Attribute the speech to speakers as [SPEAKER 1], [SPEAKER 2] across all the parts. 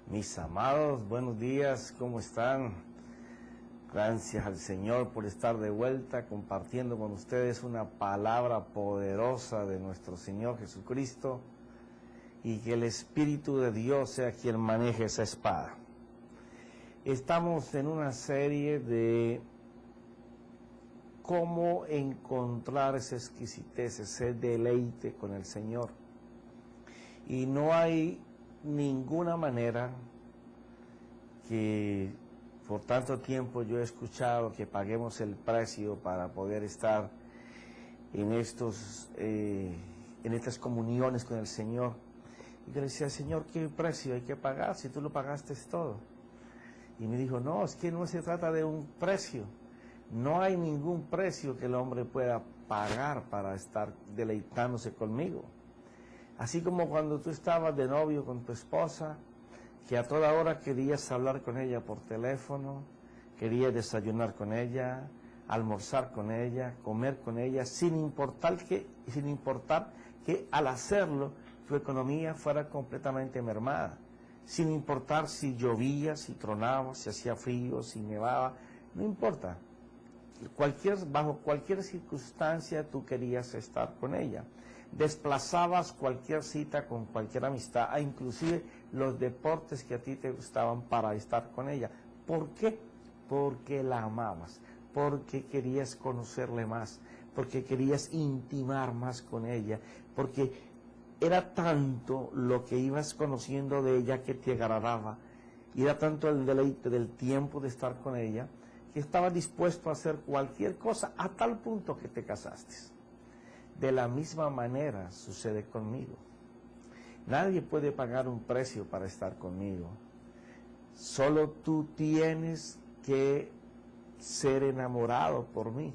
[SPEAKER 1] Mis amados, buenos días, ¿cómo están? Gracias al Señor por estar de vuelta compartiendo con ustedes una palabra poderosa de nuestro Señor Jesucristo y que el Espíritu de Dios sea quien maneje esa espada. Estamos en una serie de cómo encontrar esa exquisitez, ese deleite con el Señor. Y no hay ninguna manera que por tanto tiempo yo he escuchado que paguemos el precio para poder estar en estas comuniones con el Señor. Y yo le decía, Señor, ¿qué precio hay que pagar si tú lo pagaste todo? Y me dijo, no, es que no se trata de un precio. No hay ningún precio que el hombre pueda pagar para estar deleitándose conmigo. Así como cuando tú estabas de novio con tu esposa, que a toda hora querías hablar con ella por teléfono, querías desayunar con ella, almorzar con ella, comer con ella, sin importar que al hacerlo tu economía fuera completamente mermada, sin importar si llovía, si tronaba, si hacía frío, si nevaba, no importa. Bajo cualquier circunstancia tú querías estar con ella. Desplazabas cualquier cita con cualquier amistad, inclusive los deportes que a ti te gustaban para estar con ella. ¿Por qué? Porque la amabas, porque querías conocerle más, porque querías intimar más con ella, porque era tanto lo que ibas conociendo de ella que te agradaba, y era tanto el deleite del tiempo de estar con ella, que estabas dispuesto a hacer cualquier cosa a tal punto que te casaste. De la misma manera sucede conmigo. Nadie puede pagar un precio para estar conmigo. Solo tú tienes que ser enamorado por mí.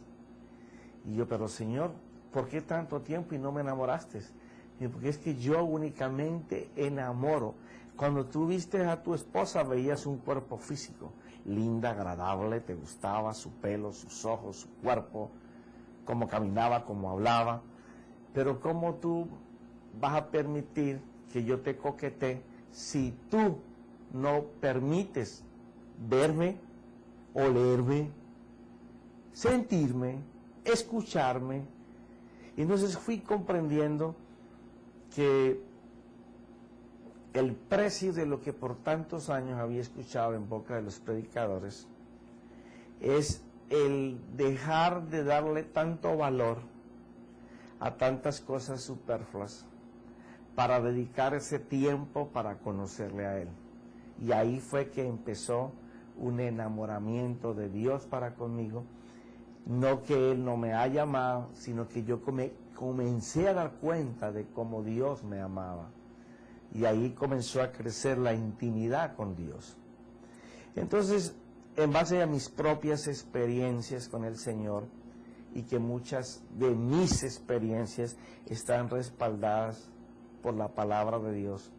[SPEAKER 1] Y yo, pero Señor, ¿por qué tanto tiempo y no me enamoraste? Y porque es que yo únicamente enamoro. Cuando tú viste a tu esposa veías un cuerpo físico, linda, agradable, te gustaba su pelo, sus ojos, su cuerpo, cómo caminaba, cómo hablaba. Pero ¿cómo tú vas a permitir que yo te coquetee si tú no permites verme, olerme, sentirme, escucharme? Entonces fui comprendiendo que el precio de lo que por tantos años había escuchado en boca de los predicadores es el dejar de darle tanto valor a tantas cosas superfluas para dedicar ese tiempo para conocerle a Él. Y ahí fue que empezó un enamoramiento de Dios para conmigo. No que Él no me haya amado, sino que yo comencé a dar cuenta de cómo Dios me amaba. Y ahí comenzó a crecer la intimidad con Dios. Entonces, en base a mis propias experiencias con el Señor, y que muchas de mis experiencias están respaldadas por la palabra de Dios,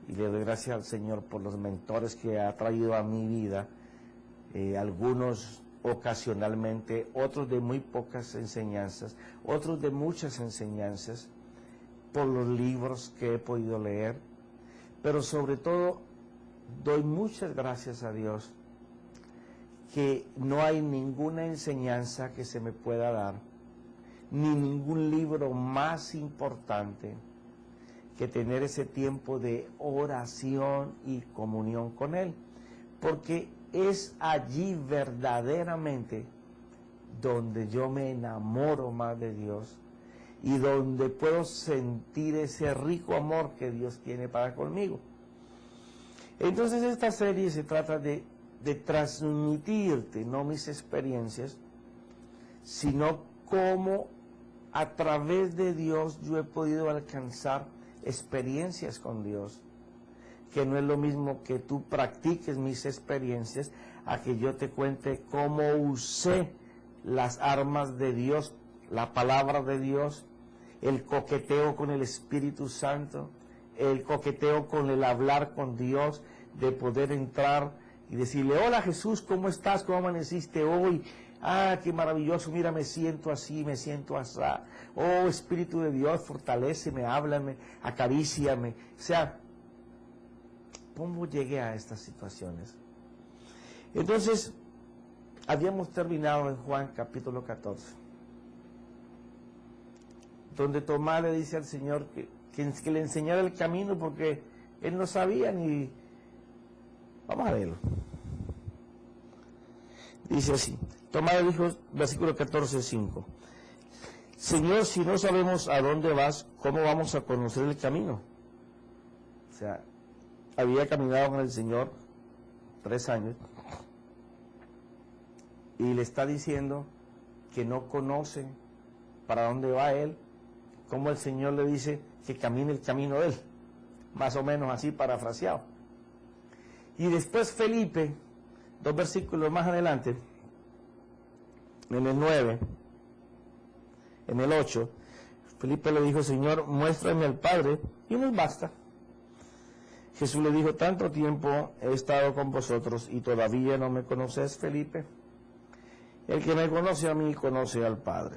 [SPEAKER 1] y le doy gracias al Señor por los mentores que ha traído a mi vida, algunos ocasionalmente, otros de muy pocas enseñanzas, otros de muchas enseñanzas, por los libros que he podido leer, pero sobre todo doy muchas gracias a Dios que no hay ninguna enseñanza que se me pueda dar, ni ningún libro más importante que tener ese tiempo de oración y comunión con Él, porque es allí verdaderamente donde yo me enamoro más de Dios y donde puedo sentir ese rico amor que Dios tiene para conmigo. Entonces esta serie se trata de transmitirte, no mis experiencias, sino cómo a través de Dios yo he podido alcanzar experiencias con Dios, que no es lo mismo que tú practiques mis experiencias a que yo te cuente cómo usé las armas de Dios, la palabra de Dios, el coqueteo con el Espíritu Santo, el coqueteo con el hablar con Dios, de poder entrar y decirle, hola Jesús, ¿cómo estás? ¿Cómo amaneciste hoy? Ah, qué maravilloso, mira, me siento así, me siento así. Oh, Espíritu de Dios, fortaléceme, háblame, acaríciame. O sea, ¿cómo llegué a estas situaciones? Entonces, habíamos terminado en Juan capítulo 14, donde Tomás le dice al Señor que le enseñara el camino porque él no sabía ni... Vamos a verlo. Dice así, Tomás le dijo, versículo 14, 5, Señor, si no sabemos a dónde vas, ¿cómo vamos a conocer el camino? O sea, había caminado con el Señor 3 años y le está diciendo que no conoce para dónde va él, como el Señor le dice que camine el camino de él, más o menos así parafraseado. Y después Felipe, 2 versículos más adelante, en el 9, en el 8, Felipe le dijo, Señor, muéstrame al Padre y nos basta. Jesús le dijo, tanto tiempo he estado con vosotros y todavía no me conoces, Felipe. El que me conoce a mí, conoce al Padre.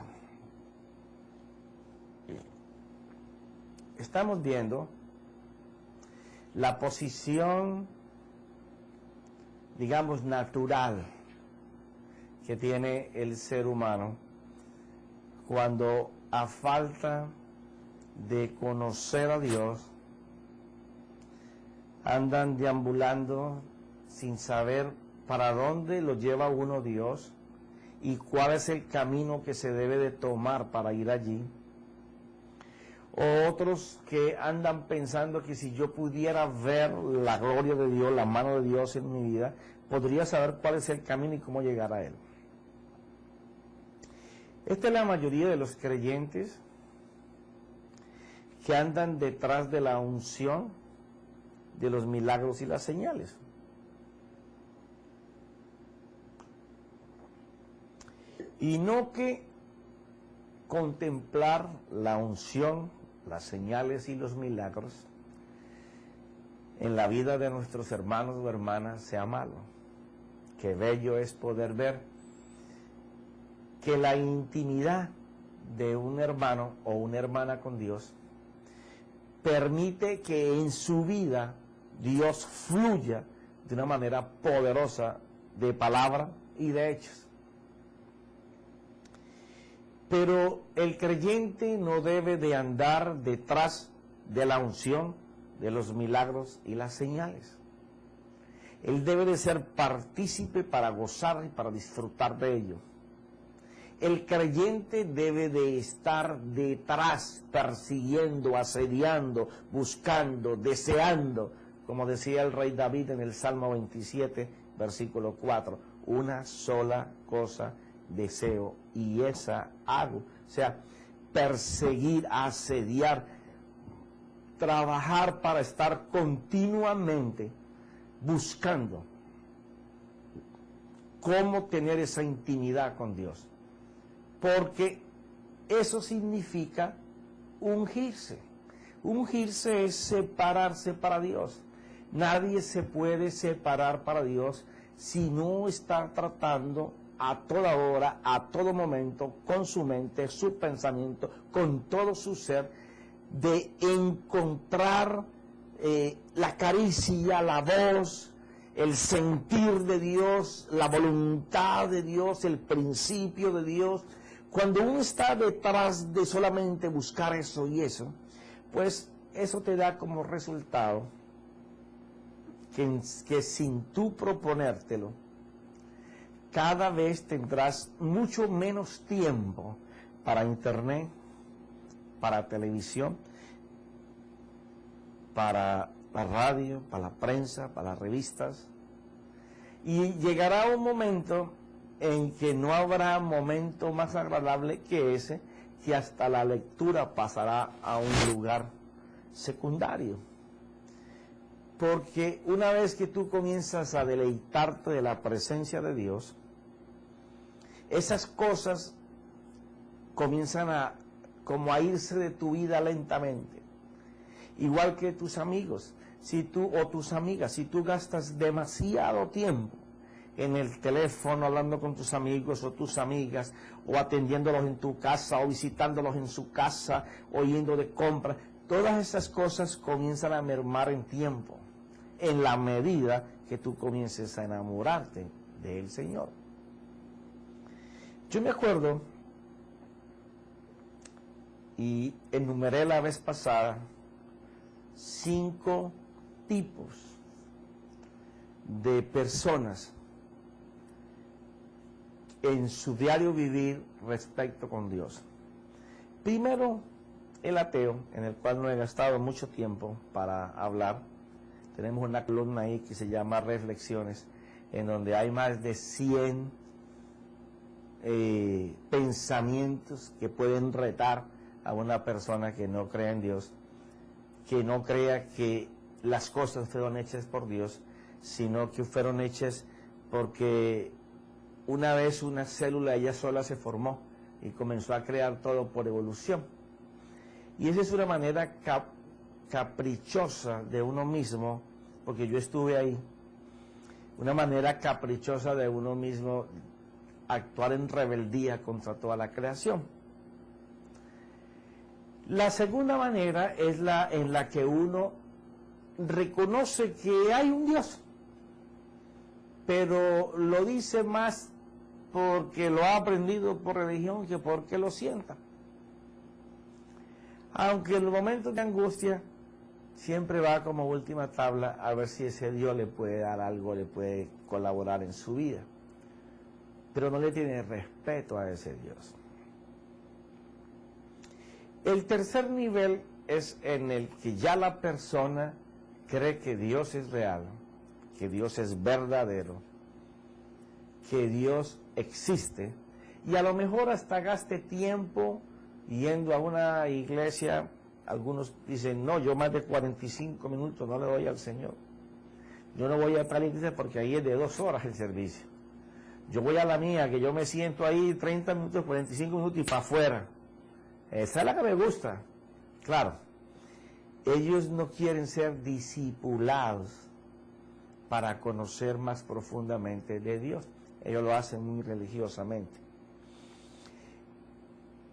[SPEAKER 1] Estamos viendo la posición, digamos, natural que tiene el ser humano cuando, a falta de conocer a Dios, andan deambulando sin saber para dónde lo lleva uno Dios y cuál es el camino que se debe de tomar para ir allí. O otros que andan pensando que si yo pudiera ver la gloria de Dios, la mano de Dios en mi vida, podría saber cuál es el camino y cómo llegar a Él. Esta es la mayoría de los creyentes que andan detrás de la unción, de los milagros y las señales. Y no que contemplar la unción, las señales y los milagros en la vida de nuestros hermanos o hermanas sea malo. Qué bello es poder ver que la intimidad de un hermano o una hermana con Dios permite que en su vida Dios fluya de una manera poderosa de palabra y de hechos. Pero el creyente no debe de andar detrás de la unción, de los milagros y las señales. Él debe de ser partícipe para gozar y para disfrutar de ello. El creyente debe de estar detrás, persiguiendo, asediando, buscando, deseando, como decía el rey David en el Salmo 27, versículo 4, una sola cosa deseo y esa hago. O sea, perseguir, asediar, trabajar para estar continuamente buscando cómo tener esa intimidad con Dios. Porque eso significa ungirse. Ungirse es separarse para Dios. Nadie se puede separar para Dios si no está tratando a toda hora, a todo momento, con su mente, su pensamiento, con todo su ser, de encontrar la caricia, la voz, el sentir de Dios, la voluntad de Dios, el principio de Dios. Cuando uno está detrás de solamente buscar eso y eso, pues eso te da como resultado que sin tú proponértelo, cada vez tendrás mucho menos tiempo para internet, para televisión, para la radio, para la prensa, para las revistas. Y llegará un momento en que no habrá momento más agradable que ese, que hasta la lectura pasará a un lugar secundario. Porque una vez que tú comienzas a deleitarte de la presencia de Dios, esas cosas comienzan a irse de tu vida lentamente. Igual que tus amigos, o tus amigas, si tú gastas demasiado tiempo en el teléfono hablando con tus amigos o tus amigas, o atendiéndolos en tu casa, o visitándolos en su casa, o yendo de compra, todas esas cosas comienzan a mermar en tiempo. en la medida que tú comiences a enamorarte del Señor. Yo me acuerdo, y enumeré la vez pasada, 5 tipos de personas en su diario vivir respecto con Dios. Primero, el ateo, en el cual no he gastado mucho tiempo para hablar. Tenemos una columna ahí que se llama Reflexiones, en donde hay más de 100 pensamientos que pueden retar a una persona que no crea en Dios, que no crea que las cosas fueron hechas por Dios, sino que fueron hechas porque una vez una célula ella sola se formó y comenzó a crear todo por evolución. Y esa es una manera caprichosa de uno mismo, porque yo estuve ahí, una manera caprichosa de uno mismo actuar en rebeldía contra toda la creación. La segunda manera es la en la que uno reconoce que hay un Dios, pero lo dice más porque lo ha aprendido por religión que porque lo sienta. Aunque en los momentos de angustia siempre va como última tabla a ver si ese Dios le puede dar algo, le puede colaborar en su vida. Pero no le tiene respeto a ese Dios. El tercer nivel es en el que ya la persona cree que Dios es real, que Dios es verdadero, que Dios existe, y a lo mejor hasta gaste tiempo yendo a una iglesia. Algunos dicen, no, yo más de 45 minutos no le doy al Señor. Yo no voy a tal iglesia porque ahí es de 2 horas el servicio. Yo voy a la mía, que yo me siento ahí 30 minutos, 45 minutos y para afuera. Esa es la que me gusta. Claro, ellos no quieren ser discipulados para conocer más profundamente de Dios. Ellos lo hacen muy religiosamente.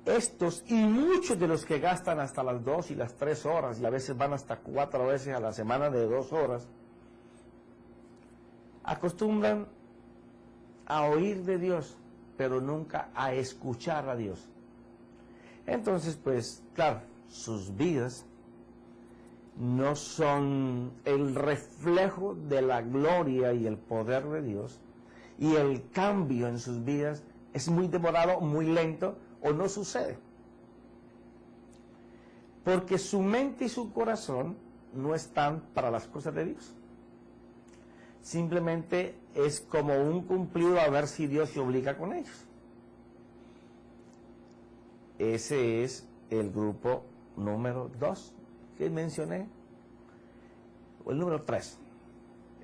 [SPEAKER 1] Estos y muchos de los que gastan hasta las 2 y las 3 horas, y a veces van hasta 4 veces a la semana de 2 horas, acostumbran a oír de Dios, pero nunca a escuchar a Dios. Entonces, pues, claro, sus vidas no son el reflejo de la gloria y el poder de Dios, y el cambio en sus vidas es muy demorado, muy lento, o no sucede. Porque su mente y su corazón no están para las cosas de Dios. Simplemente es como un cumplido a ver si Dios se obliga con ellos. Ese es el grupo número 2 que mencioné, o el número 3.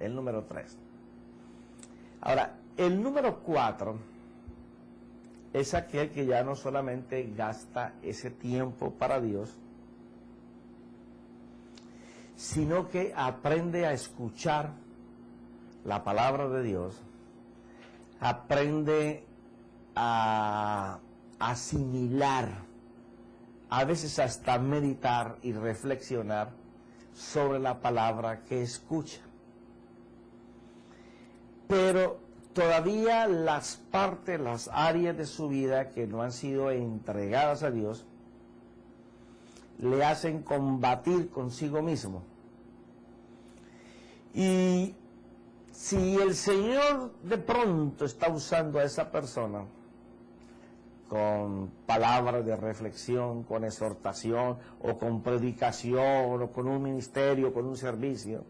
[SPEAKER 1] El número 3. Ahora, el número 4 es aquel que ya no solamente gasta ese tiempo para Dios, sino que aprende a escuchar la palabra de Dios, aprende a asimilar, a veces hasta meditar y reflexionar sobre la palabra que escucha. Pero todavía las partes, las áreas de su vida que no han sido entregadas a Dios, le hacen combatir consigo mismo. Y si el Señor de pronto está usando a esa persona con palabras de reflexión, con exhortación, o con predicación, o con un ministerio, con un servicio,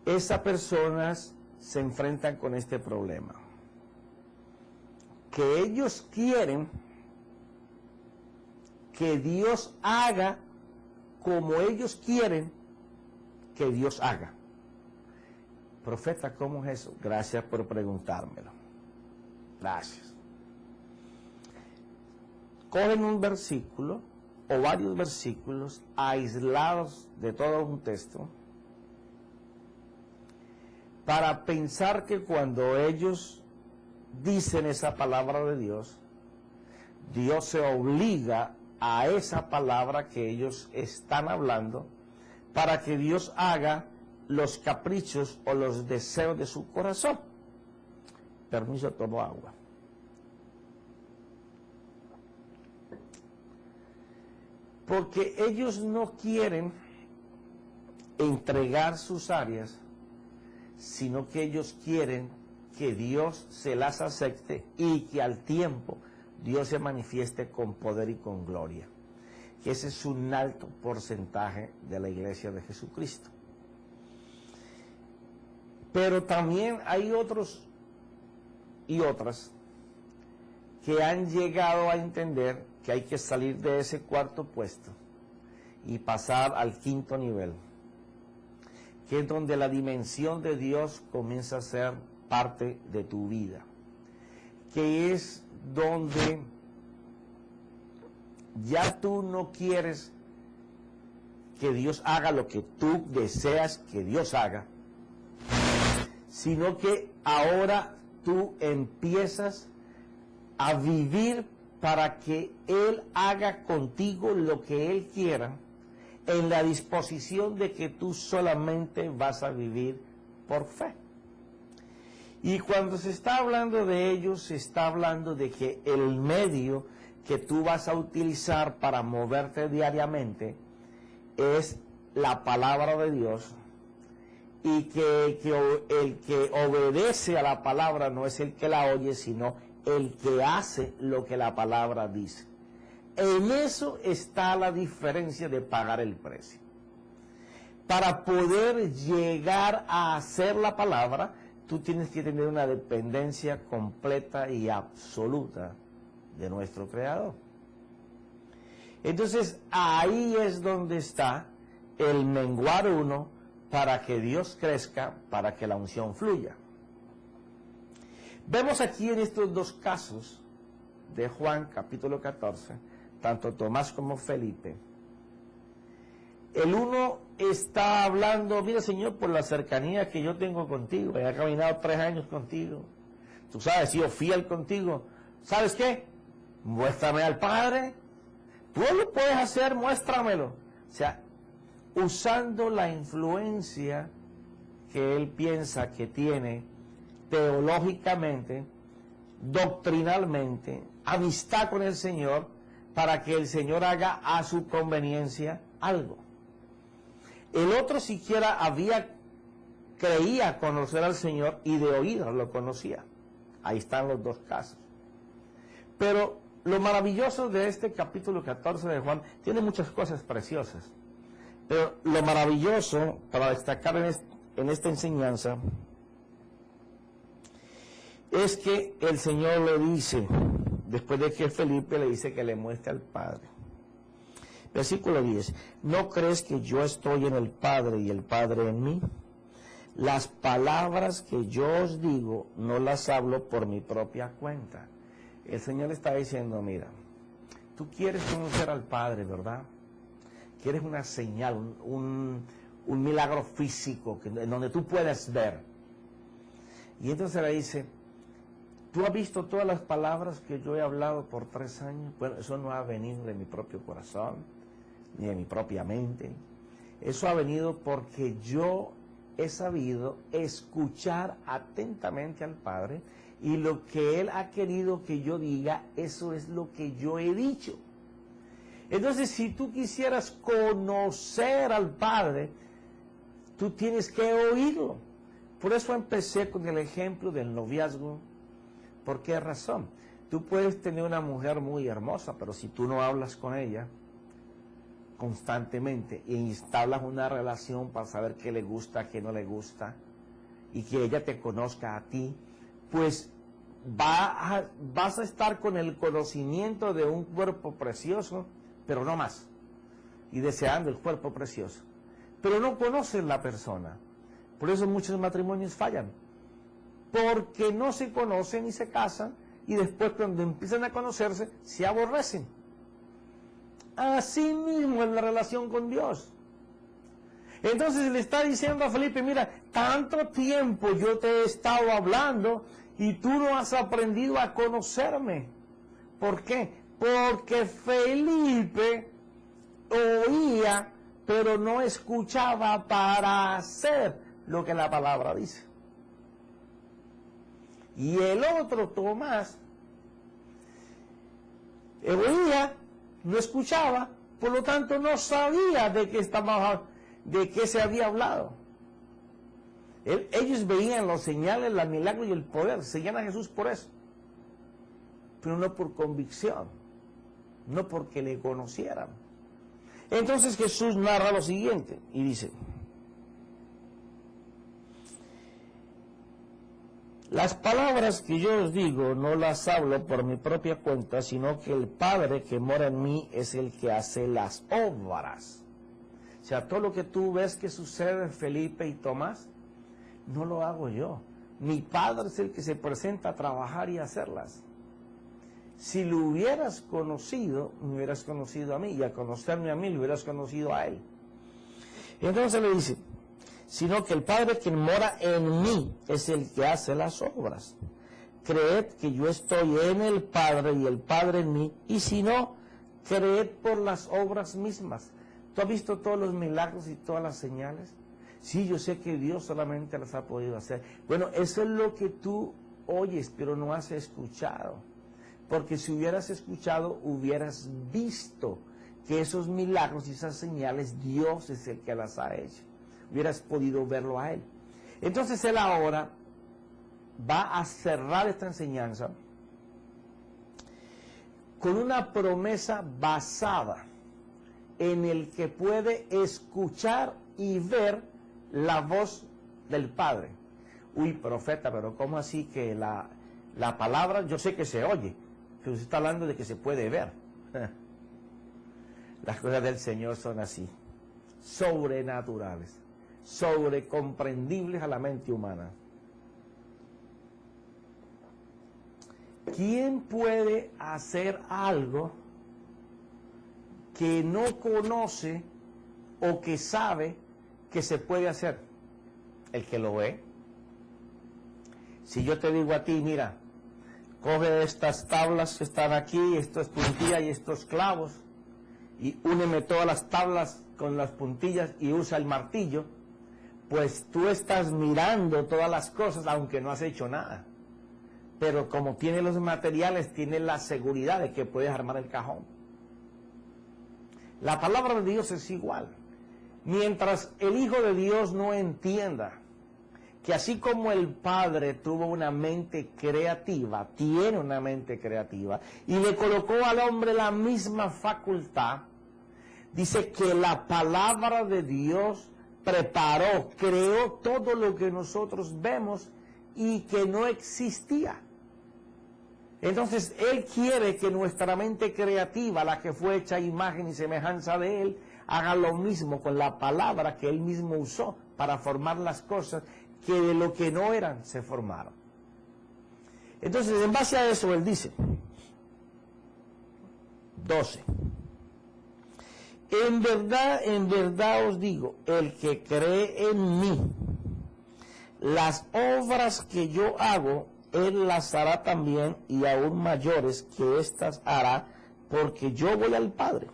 [SPEAKER 1] esas personas se enfrentan con este problema, que ellos quieren que Dios haga como ellos quieren que Dios haga. Profeta, ¿cómo es eso? Gracias por preguntármelo. Gracias. Cogen un versículo o varios versículos aislados de todo un texto para pensar que cuando ellos dicen esa palabra de Dios, Dios se obliga a esa palabra que ellos están hablando, para que Dios haga los caprichos o los deseos de su corazón. Permiso, tomo agua. Porque ellos no quieren entregar sus áreas, sino que ellos quieren que Dios se las acepte y que al tiempo Dios se manifieste con poder y con gloria. Que ese es un alto porcentaje de la iglesia de Jesucristo. Pero también hay otros y otras que han llegado a entender que hay que salir de ese cuarto puesto y pasar al quinto nivel, que es donde la dimensión de Dios comienza a ser parte de tu vida, que es donde ya tú no quieres que Dios haga lo que tú deseas que Dios haga, sino que ahora tú empiezas a vivir para que Él haga contigo lo que Él quiera, en la disposición de que tú solamente vas a vivir por fe. Y cuando se está hablando de ellos, se está hablando de que el medio que tú vas a utilizar para moverte diariamente es la palabra de Dios, y que el que obedece a la palabra no es el que la oye, sino el que hace lo que la palabra dice. En eso está la diferencia de pagar el precio. Para poder llegar a hacer la palabra, tú tienes que tener una dependencia completa y absoluta de nuestro Creador. Entonces, ahí es donde está el menguar uno para que Dios crezca, para que la unción fluya. Vemos aquí en estos dos casos de Juan, capítulo 14, tanto Tomás como Felipe. El uno está hablando: mira, Señor, por la cercanía que yo tengo contigo, he caminado 3 años contigo, tú sabes, he sido fiel contigo, ¿sabes qué? Muéstrame al Padre, tú lo puedes hacer, muéstramelo. O sea, usando la influencia que él piensa que tiene teológicamente, doctrinalmente, amistad con el Señor, para que el Señor haga a su conveniencia algo. El otro siquiera creía conocer al Señor y de oído lo conocía. Ahí están los dos casos. Pero lo maravilloso de este capítulo 14 de Juan, tiene muchas cosas preciosas, pero lo maravilloso para destacar en esta enseñanza es que el Señor le dice, después de que Felipe le dice que le muestre al Padre. Versículo 10, ¿no crees que yo estoy en el Padre y el Padre en mí? Las palabras que yo os digo no las hablo por mi propia cuenta. El Señor está diciendo: mira, tú quieres conocer al Padre, ¿verdad? Quieres una señal, un milagro físico en donde tú puedes ver. Y entonces le dice: ¿tú has visto todas las palabras que yo he hablado por 3 años? Bueno, eso no ha venido de mi propio corazón, ni de mi propia mente. Eso ha venido porque yo he sabido escuchar atentamente al Padre, y lo que Él ha querido que yo diga, eso es lo que yo he dicho. Entonces, si tú quisieras conocer al Padre, tú tienes que oírlo. Por eso empecé con el ejemplo del noviazgo. ¿Por qué razón? Tú puedes tener una mujer muy hermosa, pero si tú no hablas con ella constantemente y instablas una relación para saber qué le gusta, qué no le gusta, y que ella te conozca a ti, pues vas a estar con el conocimiento de un cuerpo precioso, pero no más, y deseando el cuerpo precioso, pero no conocen la persona. Por eso muchos matrimonios fallan, porque no se conocen y se casan, y después cuando empiezan a conocerse se aborrecen. Así mismo es la relación con Dios. Entonces le está diciendo a Felipe: mira, tanto tiempo yo te he estado hablando y tú no has aprendido a conocerme. ¿Por qué? Porque Felipe oía pero no escuchaba para hacer lo que la palabra dice. Y el otro, Tomás, oía, no escuchaba, por lo tanto no sabía de qué se había hablado. Ellos veían los señales, los milagros y el poder, seguían a Jesús por eso, pero no por convicción, no porque le conocieran. Entonces Jesús narra lo siguiente y dice: las palabras que yo os digo no las hablo por mi propia cuenta, sino que el Padre que mora en mí es el que hace las obras. O sea, todo lo que tú ves que sucede, Felipe y Tomás, no lo hago yo. Mi Padre es el que se presenta a trabajar y a hacerlas. Si lo hubieras conocido, me hubieras conocido a mí, y al conocerme a mí, lo hubieras conocido a él. Y entonces le dice: sino que el Padre que mora en mí es el que hace las obras. Creed que yo estoy en el Padre y el Padre en mí, y si no, creed por las obras mismas. ¿Tú has visto todos los milagros y todas las señales? Sí, yo sé que Dios solamente las ha podido hacer. Bueno, eso es lo que tú oyes, pero no has escuchado. Porque si hubieras escuchado, hubieras visto que esos milagros y esas señales, Dios es el que las ha hecho. Hubieras podido verlo a Él. Entonces Él ahora va a cerrar esta enseñanza con una promesa basada en el que puede escuchar y ver la voz del Padre. Uy, profeta, pero ¿cómo así que la palabra, yo sé que se oye, pero usted está hablando de que se puede ver? Las cosas del Señor son así, sobrenaturales, sobrecomprendibles a la mente humana. ¿Quién puede hacer algo que no conoce o que sabe que se puede hacer? El que lo ve. Si yo te digo a ti, mira, coge estas tablas que están aquí, estas puntillas y estos clavos, y úneme todas las tablas con las puntillas y usa el martillo, pues tú estás mirando todas las cosas aunque no has hecho nada. Pero como tiene los materiales, tiene la seguridad de que puedes armar el cajón. La palabra de Dios es igual. Mientras el Hijo de Dios no entienda que así como el Padre tuvo una mente creativa, tiene una mente creativa, y le colocó al hombre la misma facultad, dice que la palabra de Dios preparó, creó todo lo que nosotros vemos y que no existía. Entonces Él quiere que nuestra mente creativa, la que fue hecha a imagen y semejanza de Él, haga lo mismo con la palabra que Él mismo usó para formar las cosas que de lo que no eran se formaron. Entonces, en base a eso, Él dice, 12, en verdad os digo, el que cree en mí, las obras que yo hago, Él las hará también, y aún mayores que éstas hará, porque yo voy al Padre.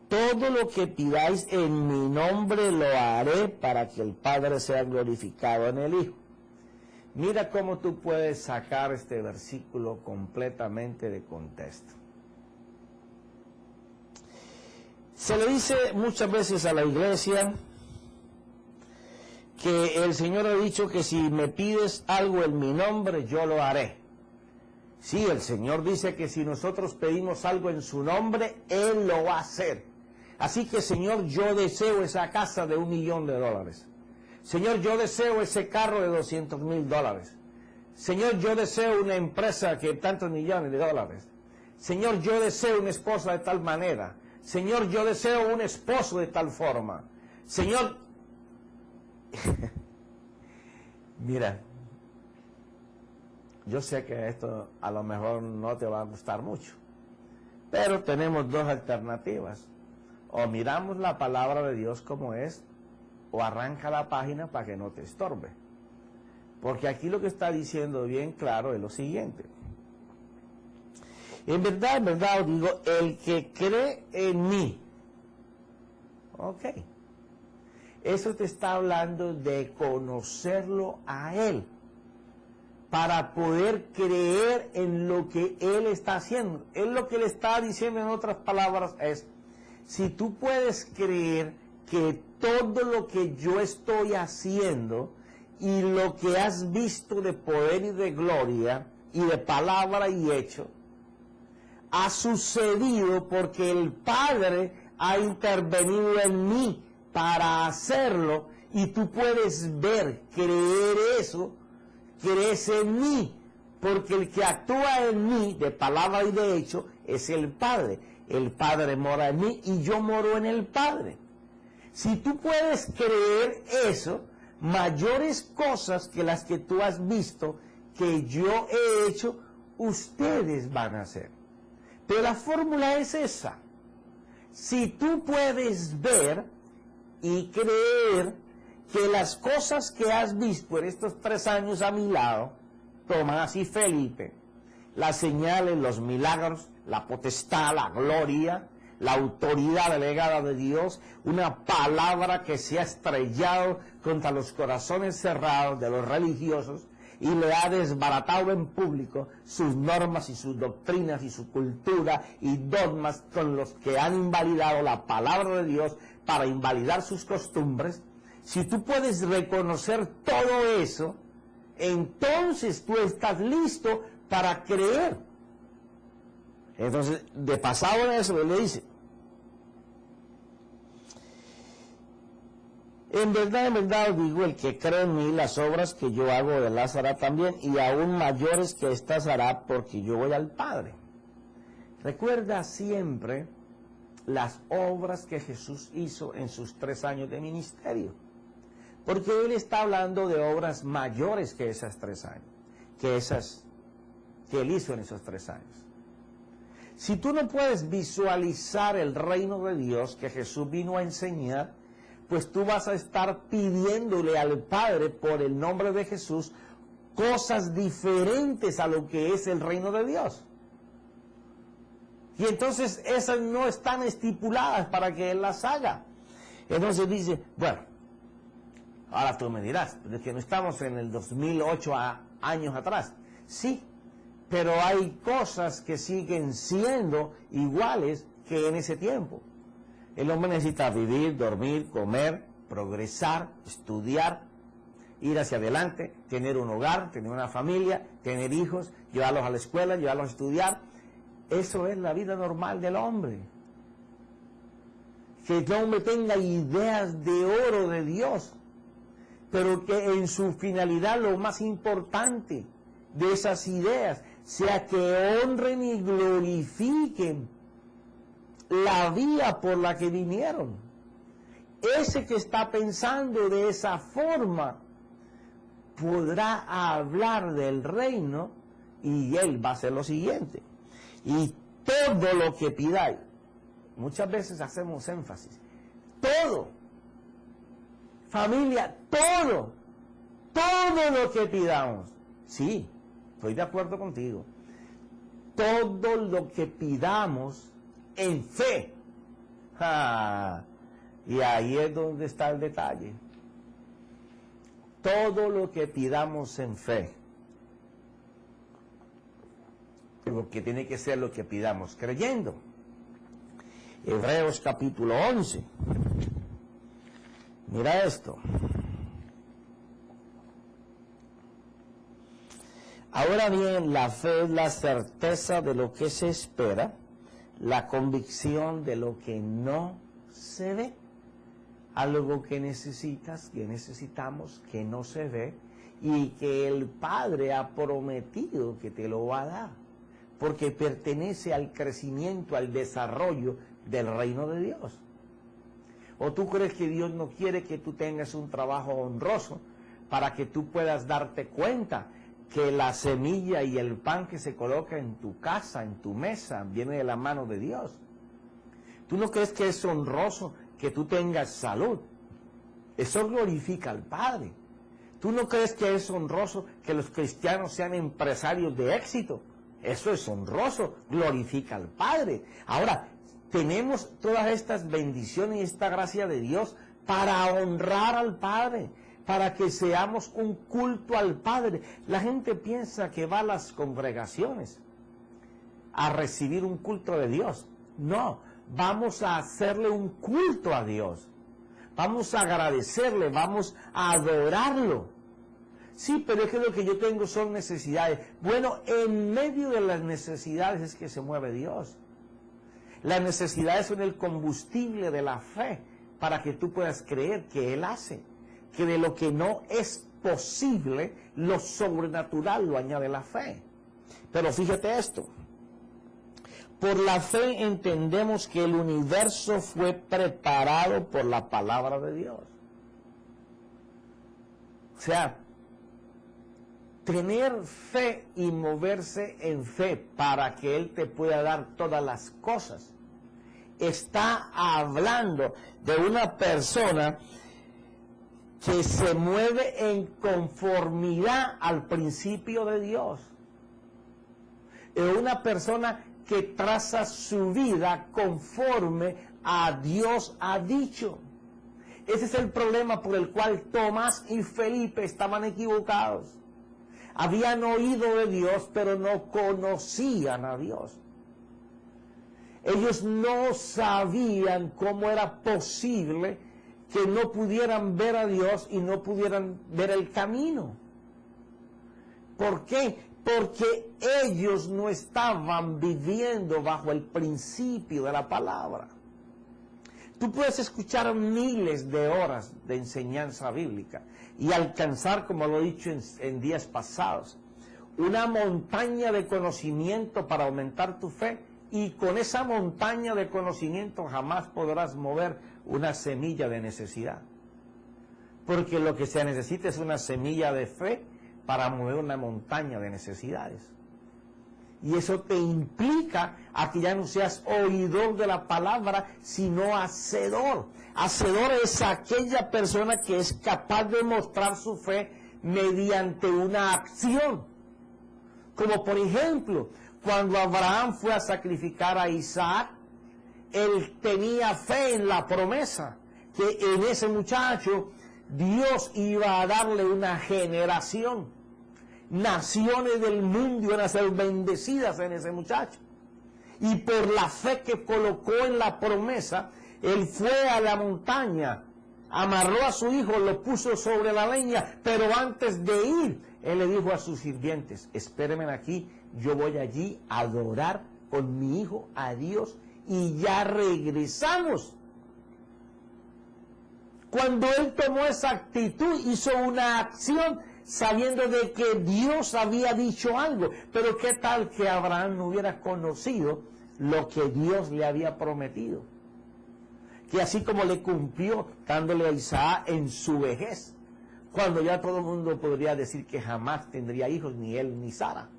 [SPEAKER 1] Todo lo que pidáis en mi nombre lo haré para que el Padre sea glorificado en el Hijo. Mira cómo tú puedes sacar este versículo completamente de contexto. Se le dice muchas veces a la iglesia que el Señor ha dicho que si me pides algo en mi nombre, yo lo haré. Sí, el Señor dice que si nosotros pedimos algo en su nombre, Él lo va a hacer. Así que, Señor, yo deseo esa casa de $1 millón. Señor, yo deseo ese carro de $200,000. Señor, yo deseo una empresa que tantos millones de dólares. Señor, yo deseo una esposa de tal manera. Señor, yo deseo un esposo de tal forma. Señor, mira, yo sé que esto a lo mejor no te va a gustar mucho, pero tenemos dos alternativas. O miramos la palabra de Dios como es, o arranca la página para que no te estorbe. Porque aquí lo que está diciendo bien claro es lo siguiente. En verdad os digo, el que cree en mí, Ok. Eso te está hablando de conocerlo a Él, para poder creer en lo que Él está haciendo. Él lo que le está diciendo en otras palabras es, si tú puedes creer que todo lo que yo estoy haciendo y lo que has visto de poder y de gloria y de palabra y hecho, ha sucedido porque el Padre ha intervenido en mí para hacerlo, y tú puedes ver, creer eso, crees en mí, porque el que actúa en mí, de palabra y de hecho, es el Padre. El Padre mora en mí y yo moro en el Padre. Si tú puedes creer eso, mayores cosas que las que tú has visto, que yo he hecho, ustedes van a hacer. Pero la fórmula es esa. Si tú puedes ver y creer que las cosas que has visto en estos 3 años a mi lado, Tomás y Felipe, las señales, los milagros, la potestad, la gloria, la autoridad delegada de Dios, una palabra que se ha estrellado contra los corazones cerrados de los religiosos y le ha desbaratado en público sus normas y sus doctrinas y su cultura y dogmas con los que han invalidado la palabra de Dios para invalidar sus costumbres. Si tú puedes reconocer todo eso, entonces tú estás listo para creer. Entonces, de pasado en eso, le dice, en verdad os digo, el que cree en mí, las obras que yo hago, él las hará también, y aún mayores que estas hará, porque yo voy al Padre. Recuerda siempre las obras que Jesús hizo en sus 3 años de ministerio, porque Él está hablando de obras mayores que esas 3 años, que Él hizo en esos 3 años. Si tú no puedes visualizar el reino de Dios que Jesús vino a enseñar, pues tú vas a estar pidiéndole al Padre por el nombre de Jesús cosas diferentes a lo que es el reino de Dios. Y entonces esas no están estipuladas para que Él las haga. Entonces dice, bueno, ahora tú me dirás, pero es que no estamos en el 2008 años atrás. Sí, pero hay cosas que siguen siendo iguales que en ese tiempo. El hombre necesita vivir, dormir, comer, progresar, estudiar, ir hacia adelante, tener un hogar, tener una familia, tener hijos, llevarlos a la escuela, llevarlos a estudiar. Eso es la vida normal del hombre. Que el hombre tenga ideas de oro de Dios, pero que en su finalidad lo más importante de esas ideas sea que honren y glorifiquen la vía por la que vinieron. Ese que está pensando de esa forma podrá hablar del reino, y él va a hacer lo siguiente: y todo lo que pidáis. Muchas veces hacemos énfasis, todo, familia, todo lo que pidamos. Sí, estoy de acuerdo contigo. Todo lo que pidamos en fe. Y ahí es donde está el detalle. Todo lo que pidamos en fe. Porque tiene que ser lo que pidamos creyendo. Hebreos capítulo 11. Mira esto. Ahora bien, la fe es la certeza de lo que se espera, la convicción de lo que no se ve. Algo que necesitamos, que no se ve, y que el Padre ha prometido que te lo va a dar, porque pertenece al crecimiento, al desarrollo del reino de Dios. ¿O tú crees que Dios no quiere que tú tengas un trabajo honroso para que tú puedas darte cuenta que la semilla y el pan que se coloca en tu casa, en tu mesa, viene de la mano de Dios? ¿Tú no crees que es honroso que tú tengas salud? Eso glorifica al Padre. ¿Tú no crees que es honroso que los cristianos sean empresarios de éxito? Eso es honroso, glorifica al Padre. Ahora, tenemos todas estas bendiciones y esta gracia de Dios para honrar al Padre, para que seamos un culto al Padre. La gente piensa que va a las congregaciones a recibir un culto de Dios. No, vamos a hacerle un culto a Dios. Vamos a agradecerle, vamos a adorarlo. Sí, pero es que lo que yo tengo son necesidades. Bueno, en medio de las necesidades es que se mueve Dios. Las necesidades son el combustible de la fe para que tú puedas creer que Él hace. Que de lo que no es posible, lo sobrenatural lo añade la fe. Pero fíjate esto. Por la fe entendemos que el universo fue preparado por la palabra de Dios. O sea, tener fe y moverse en fe para que Él te pueda dar todas las cosas. Está hablando de una persona que se mueve en conformidad al principio de Dios. Es una persona que traza su vida conforme a Dios ha dicho. Ese es el problema por el cual Tomás y Felipe estaban equivocados. Habían oído de Dios, pero no conocían a Dios. Ellos no sabían cómo era posible que no pudieran ver a Dios y no pudieran ver el camino. ¿Por qué? Porque ellos no estaban viviendo bajo el principio de la palabra. Tú puedes escuchar miles de horas de enseñanza bíblica y alcanzar, como lo he dicho en días pasados, una montaña de conocimiento para aumentar tu fe, y con esa montaña de conocimiento jamás podrás mover una semilla de necesidad. Porque lo que se necesita es una semilla de fe para mover una montaña de necesidades. Y eso te implica a que ya no seas oidor de la palabra, sino hacedor. Hacedor es aquella persona que es capaz de mostrar su fe mediante una acción. Como por ejemplo, cuando Abraham fue a sacrificar a Isaac, él tenía fe en la promesa que en ese muchacho Dios iba a darle una generación. Naciones del mundo iban a ser bendecidas en ese muchacho. Y por la fe que colocó en la promesa, él fue a la montaña, amarró a su hijo, lo puso sobre la leña, pero antes de ir, él le dijo a sus sirvientes: espérenme aquí, yo voy allí a adorar con mi hijo a Dios y ya regresamos. Cuando él tomó esa actitud, hizo una acción sabiendo de que Dios había dicho algo. Pero qué tal que Abraham no hubiera conocido lo que Dios le había prometido, que así como le cumplió dándole a Isaac en su vejez, cuando ya todo el mundo podría decir que jamás tendría hijos, ni él ni Sara,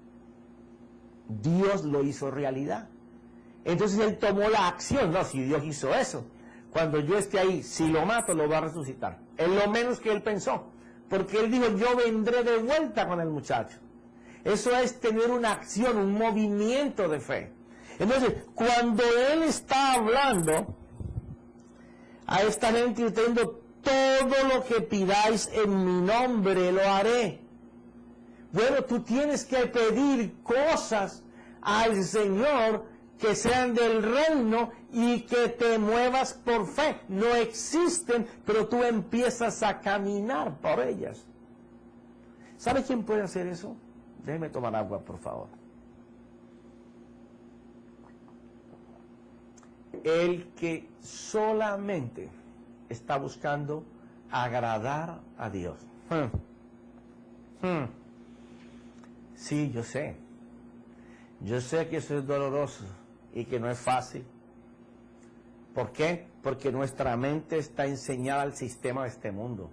[SPEAKER 1] Dios lo hizo realidad. Entonces él tomó la acción. No, si Dios hizo eso, cuando yo esté ahí, si lo mato, lo va a resucitar. Es lo menos que él pensó, porque él dijo: yo vendré de vuelta con el muchacho. Eso es tener una acción, un movimiento de fe. Entonces, cuando él está hablando a esta gente diciendo: todo lo que pidáis en mi nombre lo haré. Bueno, tú tienes que pedir cosas al Señor que sean del reino y que te muevas por fe. No existen, pero tú empiezas a caminar por ellas. ¿Sabe quién puede hacer eso? Déjeme tomar agua, por favor. El que solamente está buscando agradar a Dios. Sí, yo sé. Yo sé que eso es doloroso y que no es fácil. ¿Por qué? Porque nuestra mente está enseñada al sistema de este mundo.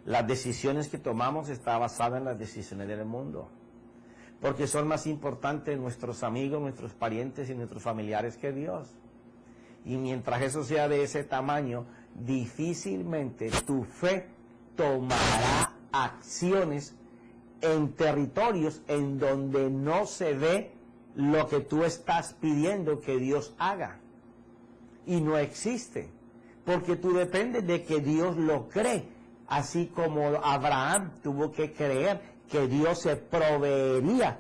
[SPEAKER 1] Las decisiones que tomamos están basadas en las decisiones del mundo. Porque son más importantes nuestros amigos, nuestros parientes y nuestros familiares que Dios. Y mientras eso sea de ese tamaño, difícilmente tu fe tomará acciones en territorios en donde no se ve lo que tú estás pidiendo que Dios haga. y no existe, porque tú dependes de que Dios lo cree, así como Abraham tuvo que creer que Dios se proveería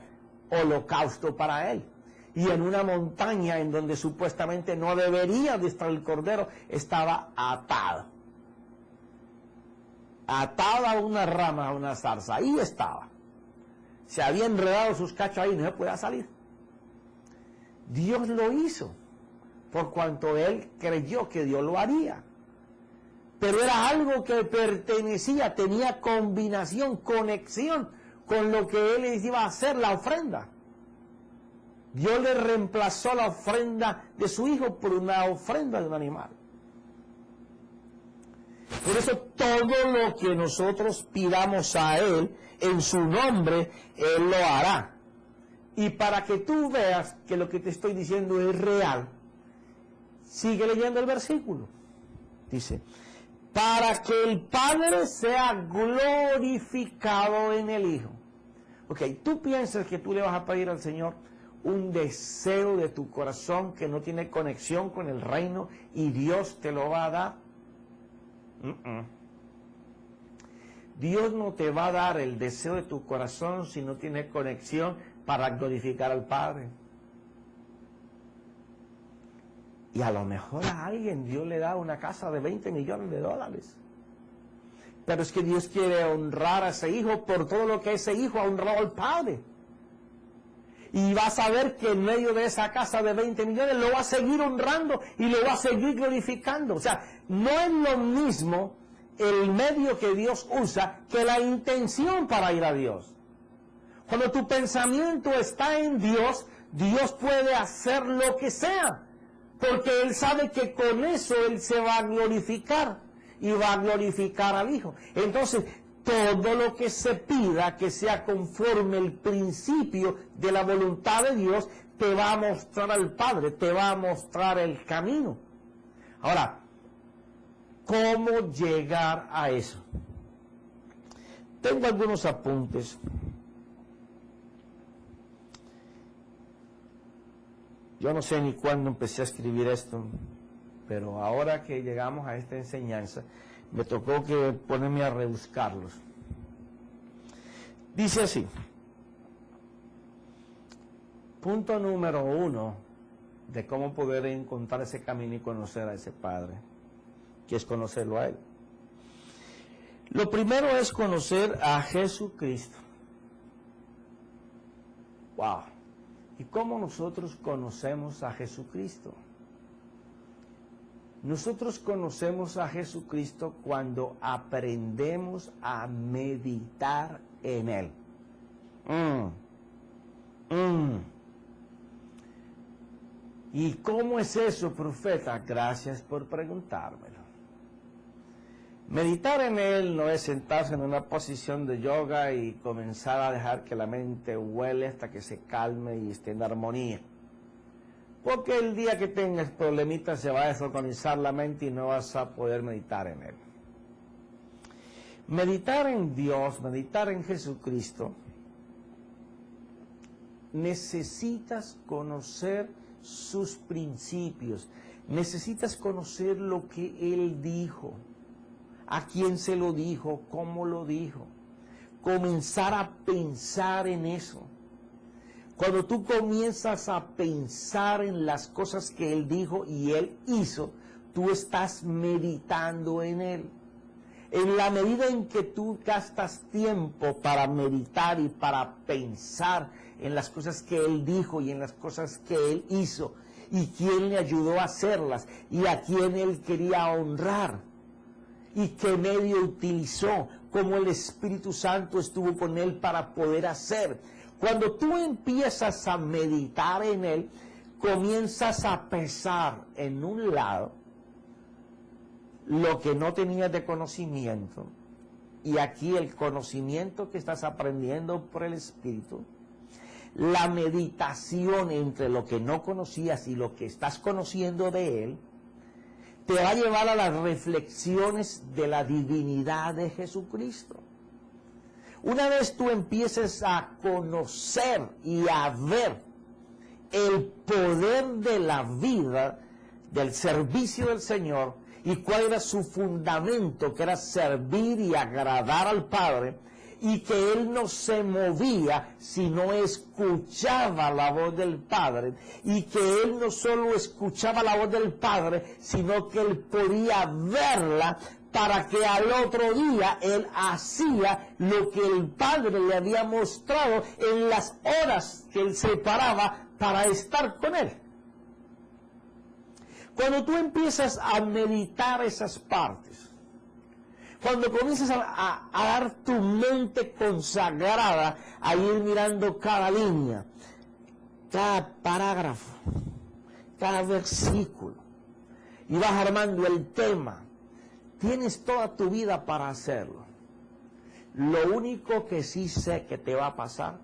[SPEAKER 1] holocausto para él. Y en una montaña en donde supuestamente no debería de estar el cordero, estaba atado. Atado a una rama, a una zarza, ahí estaba. Se había enredado sus cachos ahí y no se podía salir. Dios lo hizo, por cuanto él creyó que Dios lo haría. Pero era algo que pertenecía, tenía combinación, conexión con lo que él iba a hacer, la ofrenda. Dios le reemplazó la ofrenda de su hijo por una ofrenda de un animal. Por eso todo lo que nosotros pidamos a él en su nombre, él lo hará. Y para que tú veas que lo que te estoy diciendo es real, sigue leyendo el versículo. Dice, para que el Padre sea glorificado en el Hijo. Ok, tú piensas que tú le vas a pedir al Señor un deseo de tu corazón que no tiene conexión con el reino y Dios te lo va a dar. Dios no te va a dar el deseo de tu corazón si no tiene conexión para glorificar al Padre. Y a lo mejor a alguien Dios le da una casa de $20 millones. Pero es que Dios quiere honrar a ese hijo por todo lo que ese hijo ha honrado al Padre. Y vas a ver que en medio de esa casa de 20 millones lo va a seguir honrando y lo va a seguir glorificando. O sea, no es lo mismo el medio que Dios usa que la intención para ir a Dios. Cuando tu pensamiento está en Dios, Dios puede hacer lo que sea, porque Él sabe que con eso Él se va a glorificar y va a glorificar al Hijo. Entonces, todo lo que se pida que sea conforme el principio de la voluntad de Dios, te va a mostrar al Padre, te va a mostrar el camino. Ahora, ¿cómo llegar a eso? Tengo algunos apuntes. Yo no sé ni cuándo empecé a escribir esto, pero ahora que llegamos a esta enseñanza, me tocó que ponerme a rebuscarlos. Dice así, punto número 1 de cómo poder encontrar ese camino y conocer a ese Padre, que es conocerlo a Él. Lo primero es conocer a Jesucristo. Wow. ¿Y cómo nosotros conocemos a Jesucristo? Nosotros conocemos a Jesucristo cuando aprendemos a meditar en Él. ¿Y cómo es eso, profeta? Gracias por preguntármelo. Meditar en Él no es sentarse en una posición de yoga y comenzar a dejar que la mente huele hasta que se calme y esté en armonía. Porque el día que tengas problemitas se va a desorganizar la mente y no vas a poder meditar en Él. Meditar en Dios, meditar en Jesucristo, necesitas conocer sus principios, necesitas conocer lo que Él dijo, a quién se lo dijo, cómo lo dijo, comenzar a pensar en eso. Cuando tú comienzas a pensar en las cosas que Él dijo y Él hizo, tú estás meditando en Él. En la medida en que tú gastas tiempo para meditar y para pensar en las cosas que Él dijo y en las cosas que Él hizo, y quién le ayudó a hacerlas, y a quién Él quería honrar, y qué medio utilizó, cómo el Espíritu Santo estuvo con Él para poder hacer. Cuando tú empiezas a meditar en Él, comienzas a pesar en un lado lo que no tenías de conocimiento, y aquí el conocimiento que estás aprendiendo por el Espíritu, la meditación entre lo que no conocías y lo que estás conociendo de Él, te va a llevar a las reflexiones de la divinidad de Jesucristo. Una vez tú empieces a conocer y a ver el poder de la vida del servicio del Señor y cuál era su fundamento, que era servir y agradar al Padre, y que él no se movía si no escuchaba la voz del Padre, y que él no solo escuchaba la voz del Padre, sino que él podía verla, para que al otro día él hacía lo que el Padre le había mostrado en las horas que él se paraba para estar con él. Cuando tú empiezas a meditar esas partes, cuando comienzas a dar tu mente consagrada, a ir mirando cada línea, cada parágrafo, cada versículo, y vas armando el tema, tienes toda tu vida para hacerlo. Lo único que sí sé que te va a pasar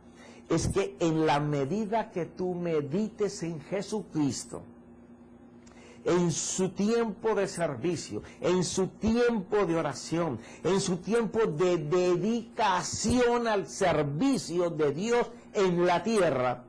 [SPEAKER 1] es que en la medida que tú medites en Jesucristo, en su tiempo de servicio, en su tiempo de oración, en su tiempo de dedicación al servicio de Dios en la tierra,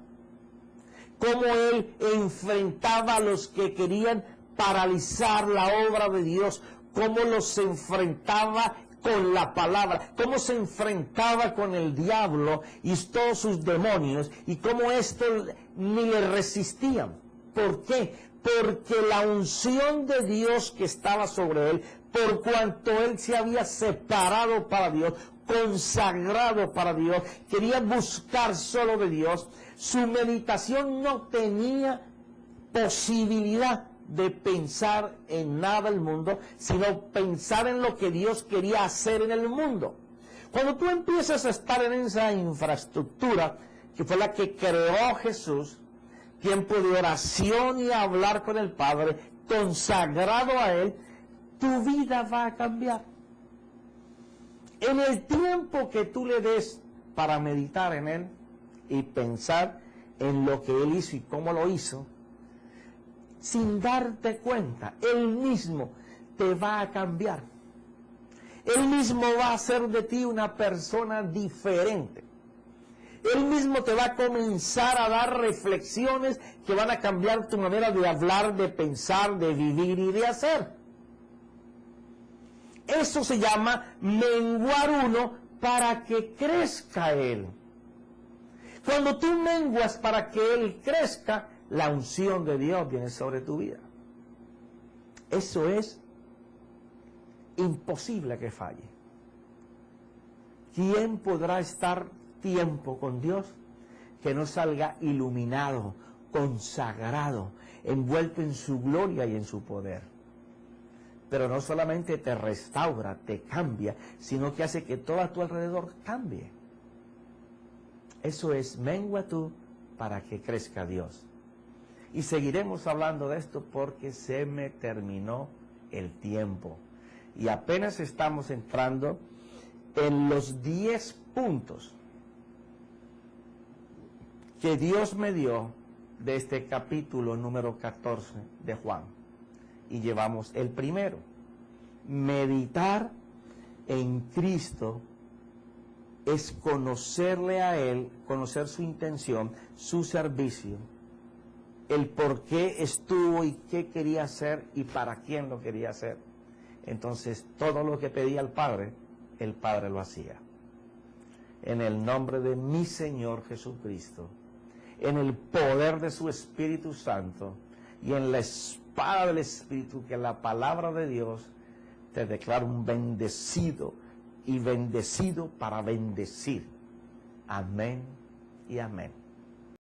[SPEAKER 1] cómo él enfrentaba a los que querían paralizar la obra de Dios, cómo los enfrentaba con la palabra, cómo se enfrentaba con el diablo y todos sus demonios, y cómo estos ni le resistían. ¿Por qué? Porque la unción de Dios que estaba sobre él, por cuanto él se había separado para Dios, consagrado para Dios, quería buscar solo de Dios, su meditación no tenía posibilidad de pensar en nada del mundo, sino pensar en lo que Dios quería hacer en el mundo. Cuando tú empiezas a estar en esa infraestructura, que fue la que creó Jesús, tiempo de oración y hablar con el Padre, consagrado a Él, tu vida va a cambiar. En el tiempo que tú le des para meditar en Él y pensar en lo que Él hizo y cómo lo hizo, sin darte cuenta, Él mismo te va a cambiar. Él mismo va a hacer de ti una persona diferente. Él mismo te va a comenzar a dar reflexiones que van a cambiar tu manera de hablar, de pensar, de vivir y de hacer. Eso se llama menguar uno para que crezca Él. Cuando tú menguas para que Él crezca, la unción de Dios viene sobre tu vida. Eso es imposible que falle. ¿Quién podrá estar tiempo con Dios que no salga iluminado, consagrado, envuelto en su gloria y en su poder? Pero no solamente te restaura, te cambia, sino que hace que todo a tu alrededor cambie. Eso es mengua tú para que crezca Dios. Y seguiremos hablando de esto porque se me terminó el tiempo. Y apenas estamos entrando en los 10 puntos que Dios me dio de este capítulo número 14 de Juan. Y llevamos el primero. Meditar en Cristo es conocerle a Él, conocer su intención, su servicio, el por qué estuvo y qué quería hacer y para quién lo quería hacer. Entonces, todo lo que pedía al Padre, el Padre lo hacía. En el nombre de mi Señor Jesucristo, en el poder de su Espíritu Santo y en la espada del Espíritu, que es la palabra de Dios, te declaro un bendecido y bendecido para bendecir. Amén y amén.